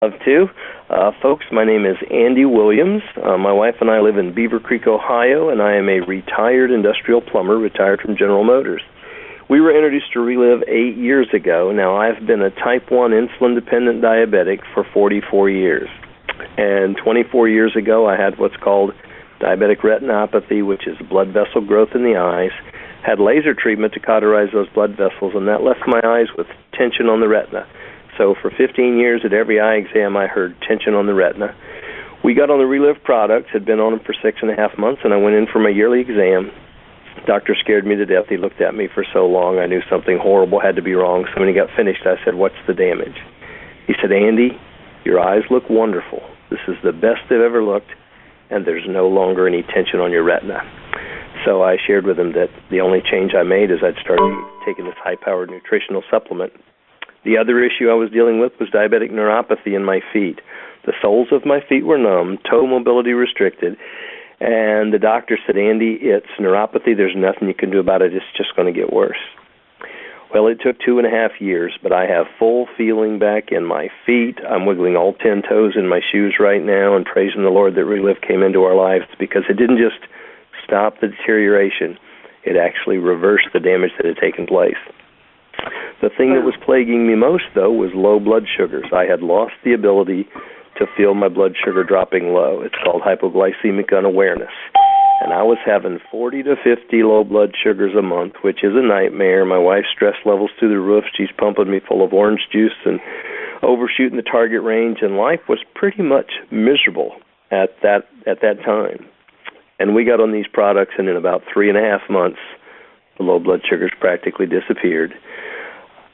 Love to. Folks, my name is Andy Williams. My wife and I live in Beaver Creek, Ohio, and I am a retired industrial plumber, retired from General Motors. We were introduced to Relive 8 years ago. Now, I've been a type 1 insulin-dependent diabetic for 44 years. And 24 years ago, I had what's called diabetic retinopathy, which is blood vessel growth in the eyes. Had laser treatment to cauterize those blood vessels, and that left my eyes with tension on the retina. So for 15 years at every eye exam, I heard tension on the retina. We got on the Relive products, had been on them for 6.5 months, and I went in for my yearly exam. Doctor scared me to death. He looked at me for so long. I knew something horrible had to be wrong. So when he got finished, I said, "What's the damage?" He said, "Andy, your eyes look wonderful. This is the best they've ever looked, and there's no longer any tension on your retina." So I shared with him that the only change I made is I'd started taking this high-powered nutritional supplement. The other issue I was dealing with was diabetic neuropathy in my feet. The soles of my feet were numb, toe mobility restricted, and the doctor said, "Andy, it's neuropathy. There's nothing you can do about it. It's just going to get worse." Well, it took 2.5 years, but I have full feeling back in my feet. I'm wiggling all 10 toes in my shoes right now and praising the Lord that Relive came into our lives, because it didn't just stop the deterioration. It actually reversed the damage that had taken place. The thing that was plaguing me most, though, was low blood sugars. I had lost the ability to feel my blood sugar dropping low. It's called hypoglycemic unawareness. And I was having 40 to 50 low blood sugars a month, which is a nightmare. My wife's stress levels through the roof. She's pumping me full of orange juice and overshooting the target range, and life was pretty much miserable at that time. And we got on these products, and in about 3.5 months, the low blood sugars practically disappeared.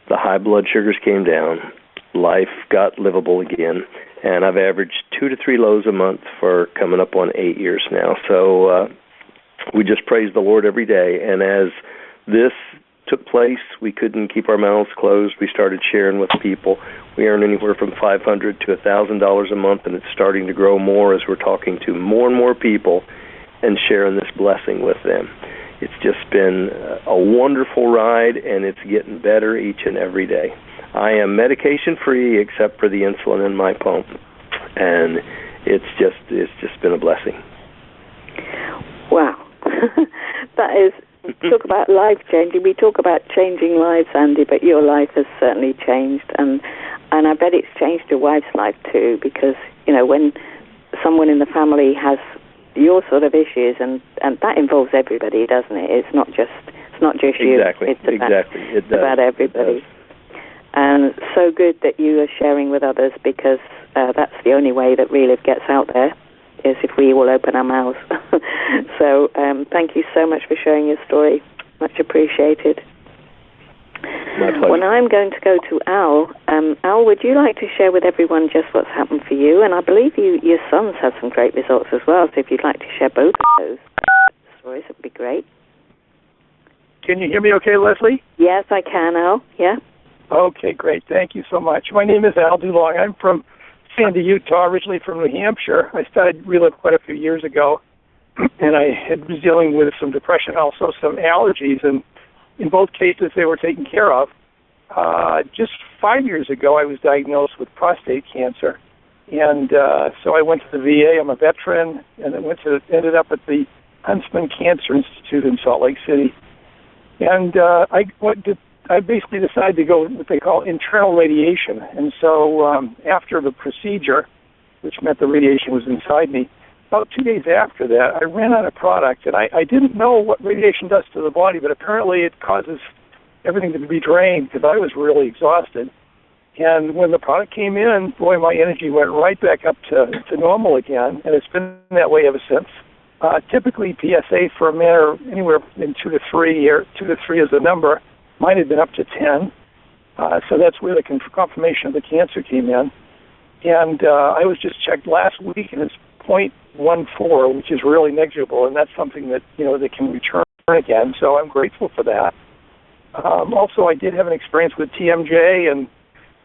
The high blood sugars came down. Life got livable again. And I've averaged 2 to 3 lows a month for coming up on 8 years now. So we just praise the Lord every day. And as this took place, we couldn't keep our mouths closed. We started sharing with people. We earn anywhere from $500 to $1,000 a month, and it's starting to grow more as we're talking to more and more people and sharing this blessing with them. It's just been a wonderful ride, and it's getting better each and every day. I am medication-free except for the insulin in my pump, and it's just been a blessing. Wow. That is, talk about life-changing. We talk about changing lives, Andy, but your life has certainly changed, and I bet it's changed your wife's life too, because, you know, when someone in the family has your sort of issues, and that involves everybody, doesn't it? It's not just you. Exactly. It's about everybody. And so good that you are sharing with others, because that's the only way that Relive gets out there, is if we all open our mouths. So thank you so much for sharing your story. Much appreciated. My pleasure. Well, I'm going to go to Al. Al, would you like to share with everyone just what's happened for you? And I believe your son's had some great results as well, so if you'd like to share both of those stories, it would be great. Can you hear me okay, Leslie? Yes, I can, Al. Yeah? Okay, great. Thank you so much. My name is Al DeLong. I'm from Sandy, Utah, originally from New Hampshire. I started Relive quite a few years ago, and I was dealing with some depression, also some allergies, and in both cases they were taken care of. Just 5 years ago, I was diagnosed with prostate cancer, and so I went to the VA. I'm a veteran, and I ended up at the Huntsman Cancer Institute in Salt Lake City. And I basically decided to go what they call internal radiation. And so after the procedure, which meant the radiation was inside me, about 2 days after that, I ran out of product. And I didn't know what radiation does to the body, but apparently it causes everything to be drained, because I was really exhausted. And when the product came in, boy, my energy went right back up to normal again, and it's been that way ever since. Typically, PSA for a man are anywhere in 2 to 3, or 2 to 3 is the number. Mine had been up to 10, so that's where the confirmation of the cancer came in. And I was just checked last week, and it's 0.14, which is really negligible, and that's something that, you know, they can return again, so I'm grateful for that. Also, I did have an experience with TMJ, and,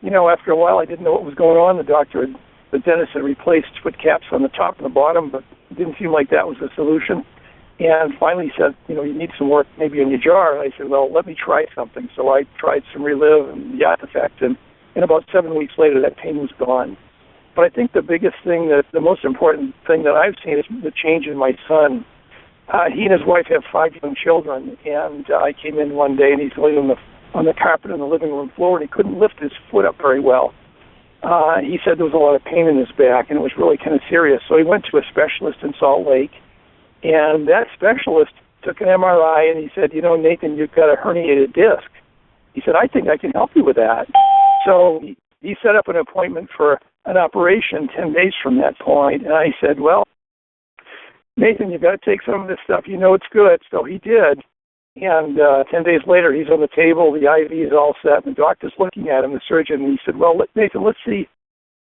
you know, after a while I didn't know what was going on. The dentist had replaced foot caps on the top and the bottom, but it didn't seem like that was the solution. And finally said, you know, you need some work maybe on your jaw. And I said, well, let me try something. So I tried some Relive and the Artifact, and about 7 weeks later, that pain was gone. But I think the biggest thing, the most important thing that I've seen is the change in my son. He and his wife have 5 young children, and I came in one day, and he's laying on the carpet in the living room floor, and he couldn't lift his foot up very well. He said there was a lot of pain in his back, and it was really kind of serious. So he went to a specialist in Salt Lake, and that specialist took an MRI, and he said, Nathan, you've got a herniated disc. He said, I think I can help you with that. So he set up an appointment for an operation 10 days from that point, and I said, well, Nathan, you've got to take some of this stuff. It's good. So he did. And 10 days later, he's on the table. The IV is all set. And the doctor's looking at him, the surgeon. And he said, well, Nathan, let's see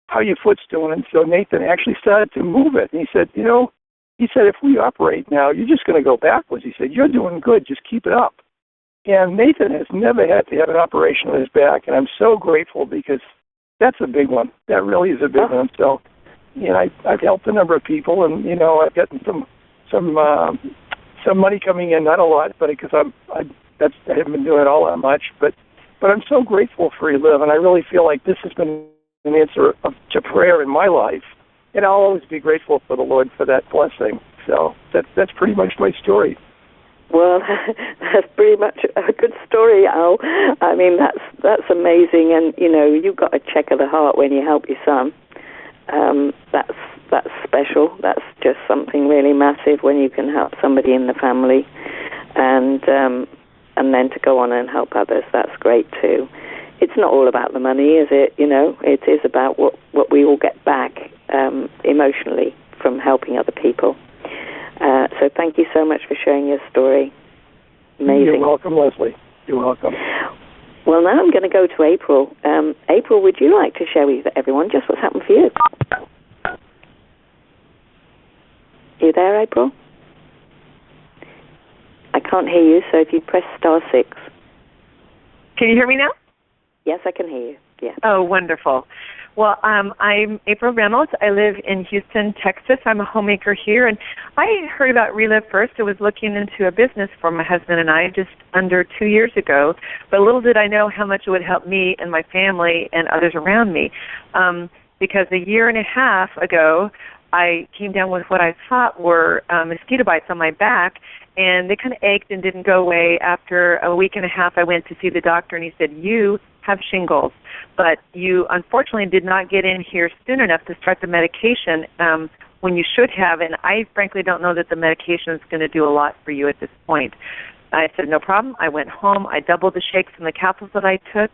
how your foot's doing. And so Nathan actually started to move it. And he said, if we operate now, you're just going to go backwards. He said, you're doing good. Just keep it up. And Nathan has never had to have an operation on his back. And I'm so grateful because that's a big one. That really is a big one. So, I've helped a number of people, and I've gotten some money coming in, not a lot, but because I haven't been doing it all that much. But I'm so grateful for Relive, and I really feel like this has been an answer to prayer in my life, and I'll always be grateful for the Lord for that blessing. So that's pretty much my story. Well, that's pretty much a good story, Al. I mean, that's amazing, and you got a check of the heart when you help your son. That's special. That's just something really massive when you can help somebody in the family, and then to go on and help others. That's great too. It's not all about the money, is it? It is about what we all get back emotionally from helping other people. So thank you so much for sharing your story. Amazing. You're welcome, Leslie. You're welcome. Well, now I'm going to go to April. April, would you like to share with everyone just what's happened for you? You there, April? I can't hear you, so if you press *6. Can you hear me now? Yes, I can hear you. Yeah. Oh, wonderful. Well, I'm April Reynolds. I live in Houston, Texas. I'm a homemaker here, and I heard about Relive first. I was looking into a business for my husband and I just under 2 years ago, but little did I know how much it would help me and my family and others around me, because a year and a half ago, I came down with what I thought were mosquito bites on my back, and they kind of ached and didn't go away. After a week and a half, I went to see the doctor, and he said, you have shingles, but you unfortunately did not get in here soon enough to start the medication when you should have, and I frankly don't know that the medication is going to do a lot for you at this point. I said, no problem. I went home. I doubled the shakes and the capsules that I took,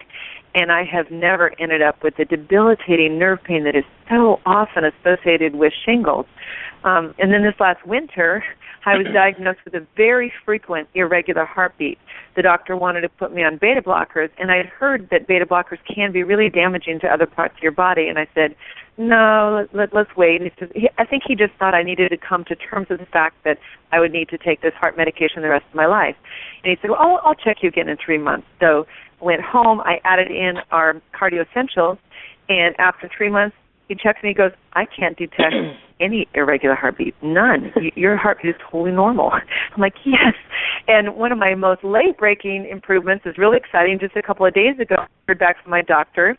and I have never ended up with the debilitating nerve pain that is so often associated with shingles. And then this last winter, I was diagnosed with a very frequent irregular heartbeat. The doctor wanted to put me on beta blockers, and I had heard that beta blockers can be really damaging to other parts of your body, and I said, no, let's wait. And I think he just thought I needed to come to terms with the fact that I would need to take this heart medication the rest of my life. And he said, well, I'll check you again in 3 months. So I went home, I added in our Cardio Essentials, and after 3 months, he checks me, he goes, I can't detect any irregular heartbeat, none. Your heartbeat is totally normal. I'm like, yes. And one of my most late-breaking improvements is really exciting. Just a couple of days ago, I heard back from my doctor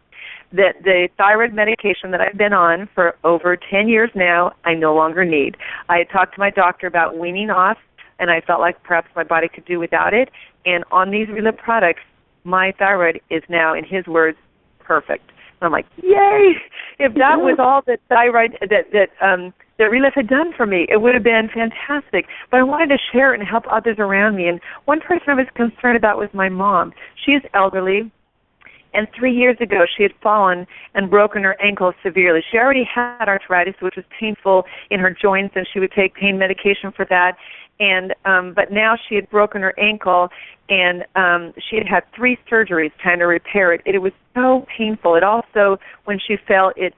that the thyroid medication that I've been on for over 10 years now, I no longer need. I had talked to my doctor about weaning off, and I felt like perhaps my body could do without it. And on these Relive products, my thyroid is now, in his words, perfect. And I'm like, yay! If that was all that thyroid that Relive had done for me, it would have been fantastic. But I wanted to share it and help others around me. And one person I was concerned about was my mom. She is elderly. And 3 years ago, she had fallen and broken her ankle severely. She already had arthritis, which was painful in her joints, and she would take pain medication for that. And but now she had broken her ankle, and she had had 3 surgeries trying to repair it. It was so painful. It also, when she fell, it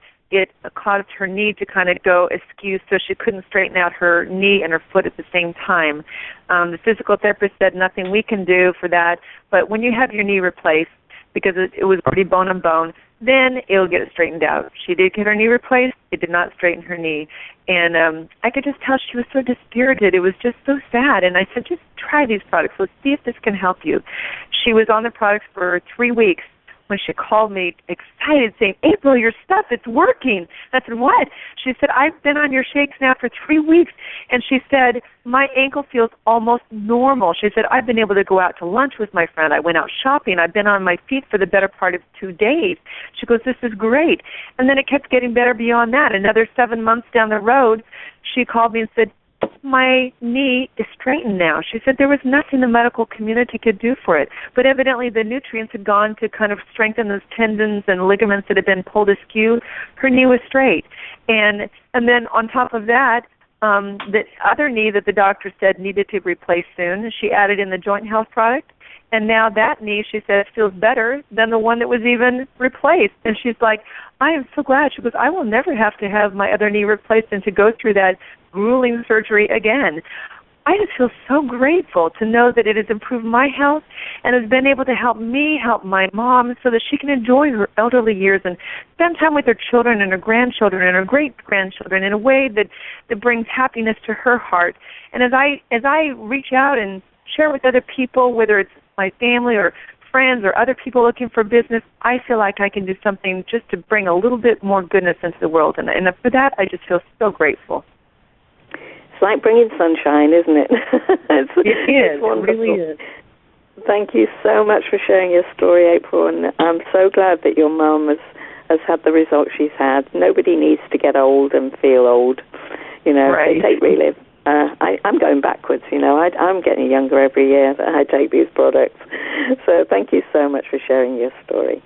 caused her knee to kind of go askew, so she couldn't straighten out her knee and her foot at the same time. The physical therapist said nothing we can do for that, but when you have your knee replaced, because it was already bone on bone, then it'll get it straightened out. She did get her knee replaced. It did not straighten her knee. And I could just tell she was so dispirited. It was just so sad. And I said, just try these products. Let's see if this can help you. She was on the products for 3 weeks when she called me excited saying, April, your stuff, it's working. I said, what? She said, I've been on your shakes now for 3 weeks. And she said, my ankle feels almost normal. She said, I've been able to go out to lunch with my friend. I went out shopping. I've been on my feet for the better part of 2 days. She goes, this is great. And then it kept getting better beyond that. Another 7 months down the road, she called me and said, my knee is straightened now. She said there was nothing the medical community could do for it, but evidently the nutrients had gone to kind of strengthen those tendons and ligaments that had been pulled askew. Her knee was straight. And then on top of that, the other knee that the doctor said needed to replace soon, she added in the joint health product. And now that knee, she said, feels better than the one that was even replaced. And she's like, I am so glad. She goes, I will never have to have my other knee replaced and to go through that grueling surgery again. I just feel so grateful to know that it has improved my health and has been able to help me help my mom so that she can enjoy her elderly years and spend time with her children and her grandchildren and her great-grandchildren in a way that brings happiness to her heart. And as I reach out and share with other people, whether it's my family or friends or other people looking for business, I feel like I can do something just to bring a little bit more goodness into the world. And for that, I just feel so grateful. It's like bringing sunshine, isn't it? It is. It really is. Thank you so much for sharing your story, April. And I'm so glad that your mum has had the results she's had. Nobody needs to get old and feel old. Right. Take Relive. I'm going backwards, I'm getting younger every year that I take these products. So thank you so much for sharing your story.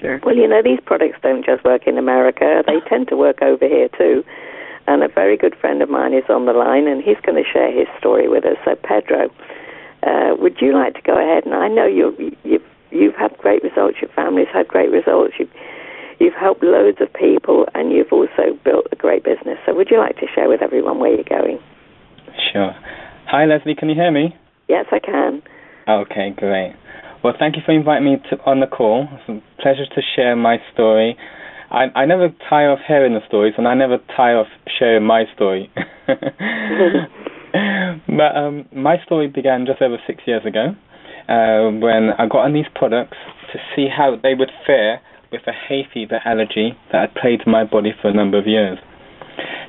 Sure. Well, these products don't just work in America. They tend to work over here, too. And a very good friend of mine is on the line, and he's going to share his story with us. So, Pedro, would you like to go ahead? And I know you've had great results. Your family's had great results. You've helped loads of people, and you've also built a great business. So would you like to share with everyone where you're going? Sure. Hi, Leslie. Can you hear me? Yes, I can. Okay, great. Well, thank you for inviting me on the call. It's a pleasure to share my story. I never tire of hearing the stories, and I never tire of sharing my story. But my story began just over 6 years ago when I got on these products to see how they would fare with a hay fever allergy that had plagued my body for a number of years.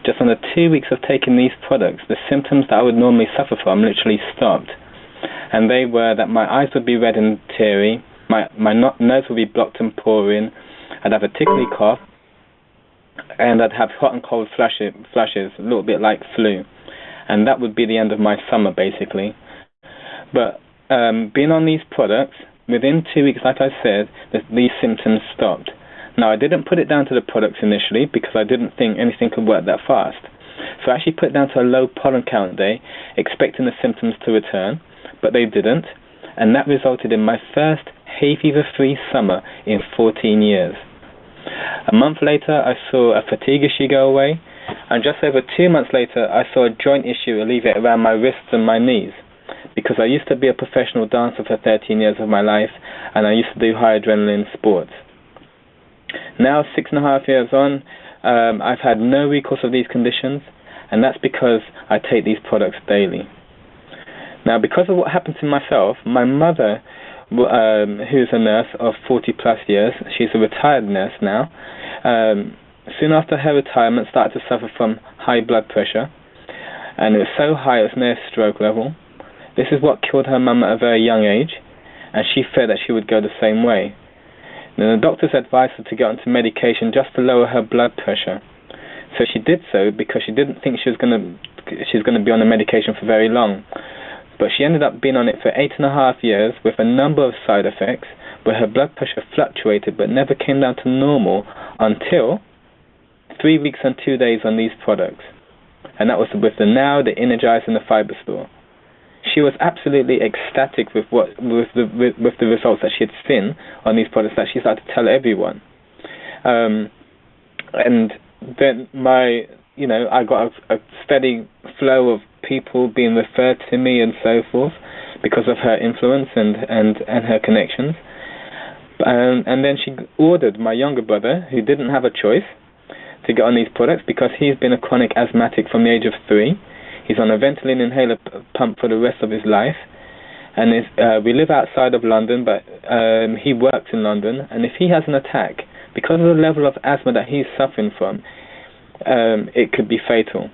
Just under 2 weeks of taking these products, the symptoms that I would normally suffer from literally stopped. And they were that my eyes would be red and teary, my nose would be blocked and pouring, I'd have a tickly cough, and I'd have hot and cold flashes, a little bit like flu. And that would be the end of my summer, basically. But being on these products, within 2 weeks, like I said, these symptoms stopped. Now, I didn't put it down to the products initially because I didn't think anything could work that fast. So I actually put it down to a low pollen count day, expecting the symptoms to return, but they didn't. And that resulted in my first hay fever-free summer in 14 years. A month later, I saw a fatigue issue go away, and just over 2 months later, I saw a joint issue alleviate around my wrists and my knees, because I used to be a professional dancer for 13 years of my life, and I used to do high adrenaline sports. Now, 6.5 years on, I've had no recourse of these conditions, and that's because I take these products daily. Now, because of what happened to myself, my mother, who's a nurse of 40-plus years, she's a retired nurse now, soon after her retirement started to suffer from high blood pressure, and it was so high it was near stroke level. This is what killed her mum at a very young age, and she feared that she would go the same way. Now, the doctors advised her to get onto medication just to lower her blood pressure. So she did so because she didn't think she was going to be on the medication for very long. But she ended up being on it for 8.5 years with a number of side effects where her blood pressure fluctuated but never came down to normal until 3 weeks and 2 days on these products. And that was with the Now, the Energize, and the Fiber Store. She was absolutely ecstatic with the results that she had seen on these products that she started to tell everyone. And then I got a steady flow of people being referred to me and so forth because of her influence and her connections. And then she ordered my younger brother, who didn't have a choice, to get on these products because he's been a chronic asthmatic from the age of 3. He's on a Ventolin inhaler pump for the rest of his life. And we live outside of London, but he works in London, and if he has an attack, because of the level of asthma that he's suffering from, it could be fatal.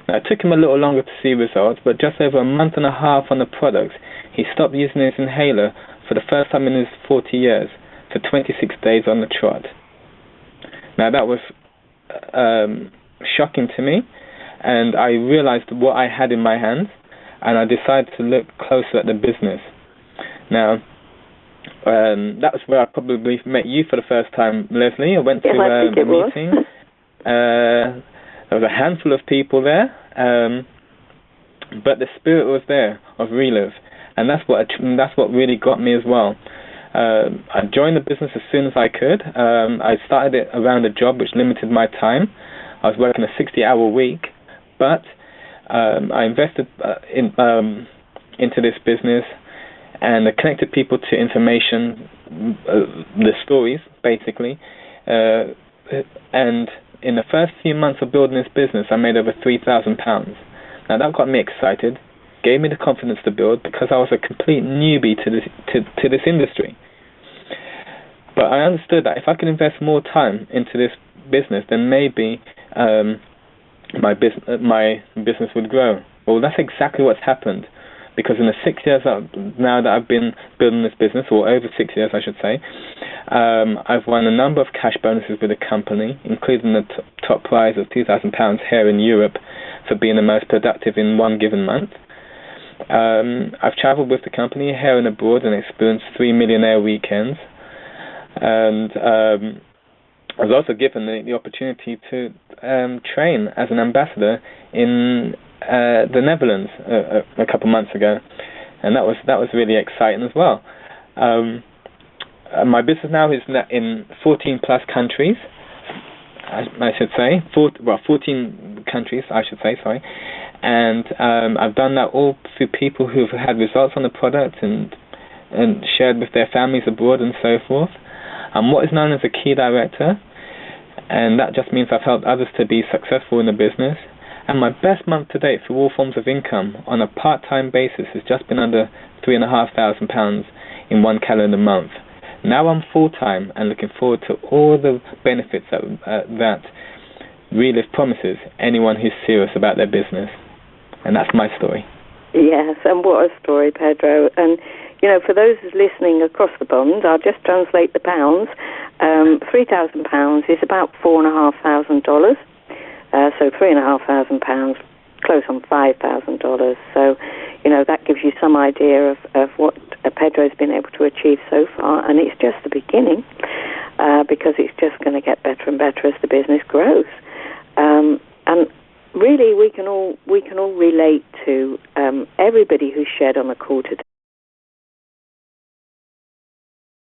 Now, it took him a little longer to see results, but just over a month and a half on the product, he stopped using his inhaler for the first time in his 40 years, for 26 days on the trot. Now, that was shocking to me, and I realized what I had in my hands, and I decided to look closer at the business. Now, that was where I probably met you for the first time, Leslie. I went to a meeting. There was a handful of people there, but the spirit was there of Relive, and that's what really got me as well. I joined the business as soon as I could. I started it around a job which limited my time. I was working a 60-hour week, but I invested into this business, and I connected people to information, the stories, basically. And in the first few months of building this business, I made over £3,000. Now, that got me excited, gave me the confidence to build, because I was a complete newbie to this industry. But I understood that if I could invest more time into this business, then maybe my business would grow. Well, that's exactly what's happened, because in the 6 years now that I've been building this business, or over 6 years I should say, I've won a number of cash bonuses with the company, including the top prize of £2,000 here in Europe for being the most productive in one given month. I've travelled with the company here and abroad and experienced 3 millionaire weekends, and I was also given the opportunity to train as an ambassador in the Netherlands a couple of months ago, and that was really exciting as well. My business now is in 14 plus countries, I should say, 14 countries, I should say, sorry, and I've done that all through people who've had results on the product and shared with their families abroad and so forth. I'm what is known as a key director, and that just means I've helped others to be successful in the business. And my best month to date for all forms of income on a part-time basis has just been under £3,500 in one calendar month. Now I'm full-time and looking forward to all the benefits that Relive promises anyone who's serious about their business. And that's my story. Yes, and what a story, Pedro. And, you know, for those listening across the pond, I'll just translate the pounds. £3,000 is about $4,500. So £3,500, close on $5,000. So, you know, that gives you some idea of what Pedro's been able to achieve so far, and it's just the beginning, because it's just going to get better and better as the business grows. And really, we can all relate to everybody who's shared on the call today.